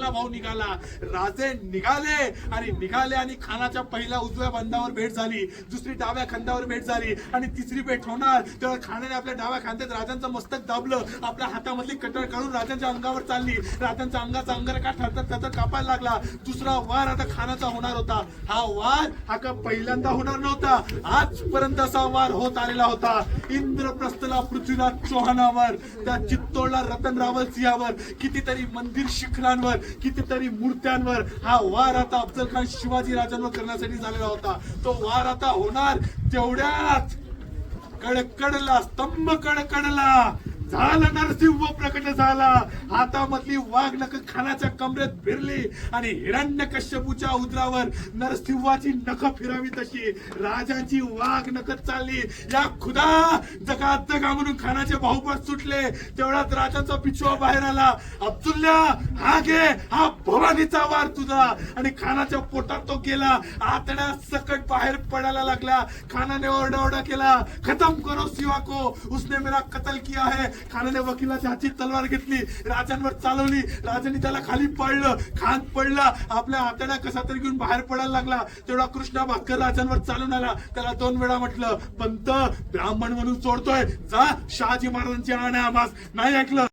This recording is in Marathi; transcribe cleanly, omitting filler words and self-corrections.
धाकला भाऊ निघाला. राजे निघाले आणि खानाच्या पहिल्या उजव्या बांधावर भेट झाली, दुसरी डाव्या खांद्यावर भेट झाली आणि तिसरी भेट होणार तेव्हा खानाने आपल्या डाव्या खांद्यात राजांचं मस्तक दाबलं, आपल्या हातामधली कटर काढून राजांच्या अंगावर चालली. राजांचा अंगाचा अंगरखा थरथर कापायला लागला. दुसरा वार आता खानाचा होणार होता. हा वार हा का पहिल्यांदा होणार नव्हता, आजपर्यंत असा वार होत आलेला होता. इंद्रप्रस्थला पृथ्वीराज चौहानावर, त्या चित्तोडला रतन रावल सिंहावर, कितीतरी मंदिर शिखरांवर, कितीतरी मूर्त्यांवर हा वार आता अफजल खान शिवाजी राजांवर करण्यासाठी झालेला होता. तो वार आता होणार तेवढ्यात कडकडला स्तंभ कडकडला, झालं नरसिंह प्रकट झाला. हातामधली वाघ नख खानाच्या कमरेत फिरली आणि हिरण्यकश्यपूच्या उदरावर नरसिंहाची नख फिरावी तशी राजाची वाघ नख चालली. या खुदा जगा म्हणून खानाचे भाऊपट सुटले. तेवढ्यात राजाचा पिछवा बाहेर आला. अब्दुल्ला हा घे, हा भवानीचा वार तुझा. आणि खानाच्या पोटात तो गेला. आतड्या सकट बाहेर पडायला लागला. खानाने ओरडाओरडा केला, खतम करो सिवा को, उसने मेरा कत्ल किया है. खानाने वकिलाच्या हाती तलवार घेतली, राजांवर चालवली. राजांनी त्याला खाली पाडलं. खान पडला, आपल्या हाताला कसा तरी घेऊन बाहेर पडायला लागला. तेवढा कृष्णा भाकर राजांवर चालून आला. त्याला 2 वेळा म्हटलं, पंत ब्राह्मण म्हणून सोडतोय, जा शहाजी महाराजांची आण्या आमास. नाही ऐकलं.